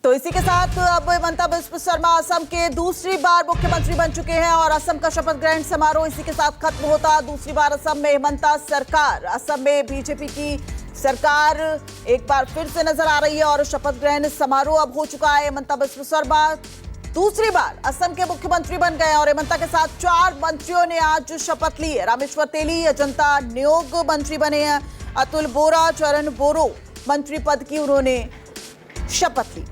तो इसी के साथ अब हेमंता बिस्वा शर्मा असम के दूसरी बार मुख्यमंत्री बन चुके हैं और असम का शपथ ग्रहण समारोह इसी के साथ खत्म होता। दूसरी बार असम में हेमंता सरकार, असम में बीजेपी की सरकार एक बार फिर से नजर आ रही है और शपथ ग्रहण समारोह अब हो चुका है। हेमंता बिस्वा शर्मा दूसरी बार असम के मुख्यमंत्री बन गए और हेमंता के साथ 4 मंत्रियों ने आज शपथ ली है। रामेश्वर तेली अजंता नियोग मंत्री बने हैं। अतुल बोरा, चरण बोरो मंत्री पद की उन्होंने शपथ ली।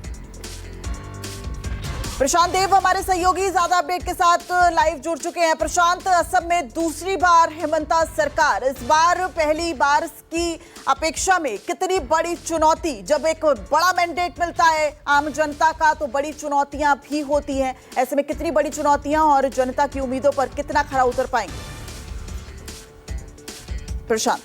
प्रशांत देव हमारे सहयोगी ज्यादा अपडेट के साथ लाइव जुड़ चुके हैं। प्रशांत, असम में दूसरी बार हेमंता सरकार, इस बार पहली बार की अपेक्षा में कितनी बड़ी चुनौती, जब एक बड़ा मैंडेट मिलता है आम जनता का तो बड़ी चुनौतियां भी होती हैं, ऐसे में कितनी बड़ी चुनौतियां और जनता की उम्मीदों पर कितना खरा उतर पाएंगे प्रशांत?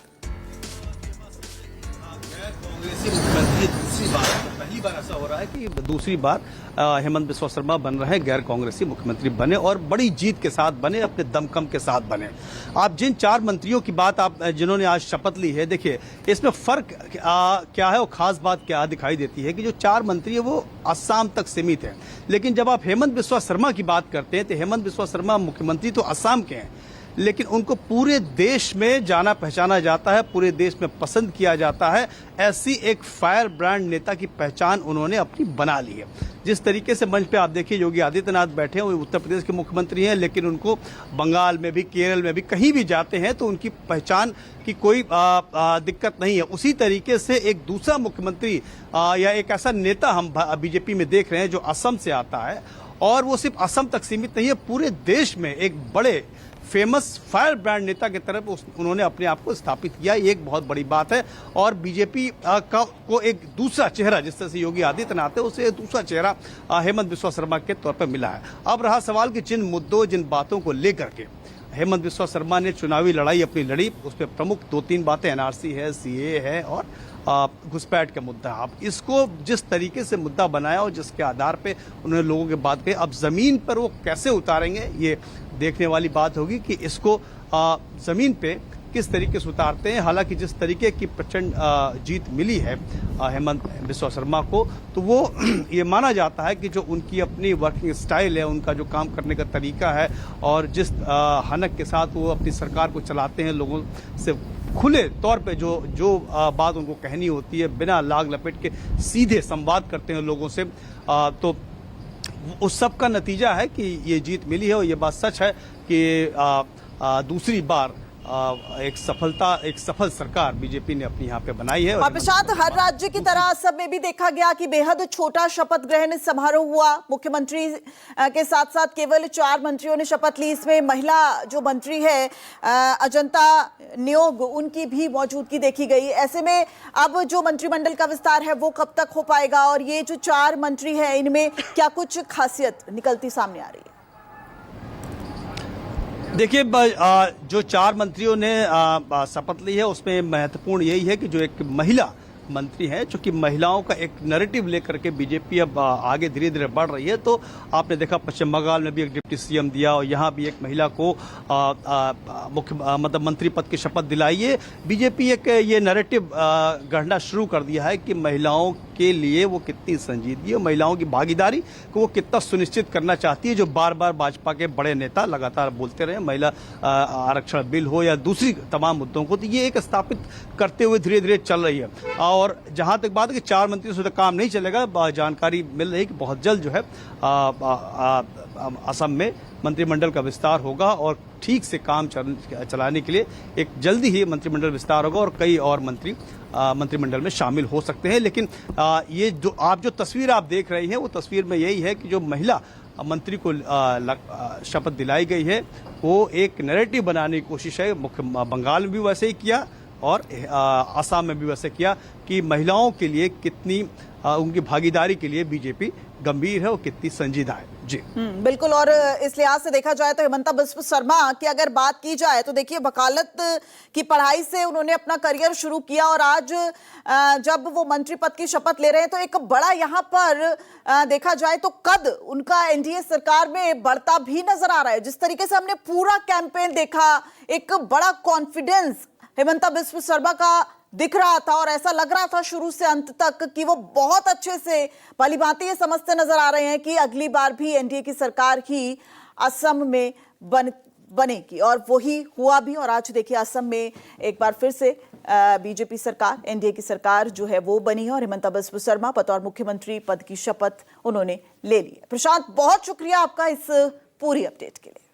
पहली बार ऐसा हो रहा है कि दूसरी बार हेमंत बिस्वा शर्मा बन रहे हैं, गैर कांग्रेसी मुख्यमंत्री बने और बड़ी जीत के साथ बने, अपने दमखम के साथ बने। आप जिन 4 मंत्रियों की बात आप जिन्होंने आज शपथ ली है, देखिए इसमें फर्क क्या है और खास बात क्या दिखाई देती है कि जो 4 मंत्री है वो असम तक सीमित है, लेकिन जब आप हेमंत बिस्वा शर्मा की बात करते हैं तो हेमंत बिस्वा शर्मा मुख्यमंत्री तो असम के हैं, लेकिन उनको पूरे देश में जाना पहचाना जाता है, पूरे देश में पसंद किया जाता है। ऐसी एक फायर ब्रांड नेता की पहचान उन्होंने अपनी बना ली है। जिस तरीके से मंच पे आप देखिए योगी आदित्यनाथ बैठे हैं, वो उत्तर प्रदेश के मुख्यमंत्री हैं, लेकिन उनको बंगाल में भी, केरल में भी कहीं भी जाते हैं तो उनकी पहचान की कोई दिक्कत नहीं है। उसी तरीके से एक दूसरा मुख्यमंत्री या एक ऐसा नेता हम बीजेपी में देख रहे हैं जो असम से आता है और वो सिर्फ असम तक सीमित नहीं है, पूरे देश में एक बड़े फेमस फायर ब्रांड नेता की तरफ उन्होंने अपने आप को स्थापित किया। ये एक बहुत बड़ी बात है और बीजेपी को एक दूसरा चेहरा, जिस तरह से योगी आदित्यनाथ है उसे एक दूसरा चेहरा हेमंत बिस्वा शर्मा के तौर पर मिला है। अब रहा सवाल कि जिन मुद्दों, जिन बातों को लेकर के हेमंत बिस्वा शर्मा ने चुनावी लड़ाई अपनी लड़ी, उसमें प्रमुख 2-3 बातें एनआरसी है, सीए है और घुसपैठ का मुद्दा। अब इसको जिस तरीके से मुद्दा बनाया और जिसके आधार पे उन्होंने लोगों की बात कही, अब जमीन पर वो कैसे उतारेंगे ये देखने वाली बात होगी कि इसको जमीन पे किस तरीके से उतारते हैं। हालांकि जिस तरीके की प्रचंड जीत मिली है हेमंत बिस्वा शर्मा को, तो वो ये माना जाता है कि जो उनकी अपनी वर्किंग स्टाइल है, उनका जो काम करने का तरीका है और जिस हनक के साथ वो अपनी सरकार को चलाते हैं, लोगों से खुले तौर पे जो बात उनको कहनी होती है, बिना लाग लपेट के सीधे संवाद करते हैं लोगों से, तो उस सब का नतीजा है कि ये जीत मिली है। और ये बात सच है कि दूसरी बार एक सफल सरकार बीजेपी ने अपनी यहाँ पे बनाई है। और प्रशांत, हर राज्य की तरह असम में भी देखा गया कि बेहद छोटा शपथ ग्रहण समारोह हुआ। मुख्यमंत्री के साथ साथ केवल 4 मंत्रियों ने शपथ ली। इसमें महिला जो मंत्री है अजंता नियोग, उनकी भी मौजूदगी देखी गई। ऐसे में अब जो मंत्रिमंडल का विस्तार है वो कब तक हो पाएगा और ये जो 4 मंत्री है इनमें क्या कुछ खासियत निकलती सामने आ रही है? देखिए, जो 4 मंत्रियों ने शपथ ली है उसमें महत्वपूर्ण यही है कि जो एक महिला मंत्री है, चूंकि महिलाओं का एक नैरेटिव लेकर के बीजेपी अब आगे धीरे धीरे बढ़ रही है। तो आपने देखा पश्चिम बंगाल में भी एक डिप्टी सीएम दिया और यहाँ भी एक महिला को मतलब मंत्री पद की शपथ दिलाई है। बीजेपी एक ये नैरेटिव गढ़ना शुरू कर दिया है कि महिलाओं के लिए वो कितनी संजीदगी है, महिलाओं की भागीदारी को वो कितना सुनिश्चित करना चाहती है, जो बार बार भाजपा के बड़े नेता लगातार बोलते रहे, महिला आरक्षण बिल हो या दूसरी तमाम मुद्दों को, तो ये एक स्थापित करते हुए धीरे धीरे चल रही है। और जहां तक बात है कि 4 मंत्रियों से तो काम नहीं चलेगा, जानकारी मिल रही है कि बहुत जल्द जो है असम में मंत्रिमंडल का विस्तार होगा और ठीक से काम चलाने के लिए एक जल्दी ही मंत्रिमंडल विस्तार होगा और कई और मंत्री मंत्रिमंडल में शामिल हो सकते हैं। लेकिन ये जो तस्वीर आप देख रही हैं वो तस्वीर में यही है कि जो महिला मंत्री को शपथ दिलाई गई है वो एक नैरेटिव बनाने की कोशिश है। मुख्य बंगाल में भी वैसे ही किया और असम में भी वैसे किया कि महिलाओं के लिए कितनी उनकी भागीदारी के लिए बीजेपी गंभीर है और कितनी संजीदा है। जी बिल्कुल। और इस लिहाज से देखा जाए तो हेमंता बिस्वा शर्मा की अगर बात की जाए तो देखिए, वकालत की पढ़ाई से उन्होंने अपना करियर शुरू किया और आज जब वो मंत्री पद की शपथ ले रहे हैं तो एक बड़ा यहाँ पर देखा जाए तो कद उनका एनडीए सरकार में बढ़ता भी नजर आ रहा है। जिस तरीके से हमने पूरा कैंपेन देखा, एक बड़ा कॉन्फिडेंस हेमंता बिस्वा शर्मा का दिख रहा था और ऐसा लग रहा था शुरू से अंत तक कि वो बहुत अच्छे से भली भांति ये समझते नजर आ रहे हैं कि अगली बार भी एनडीए की सरकार ही असम में बनेगी, और वही हुआ भी। और आज देखिए असम में एक बार फिर से बीजेपी सरकार, एनडीए की सरकार जो है वो बनी है और हिमंता बिस्वा शर्मा बतौर मुख्यमंत्री पद की शपथ उन्होंने ले ली है। प्रशांत, बहुत शुक्रिया आपका इस पूरी अपडेट के लिए।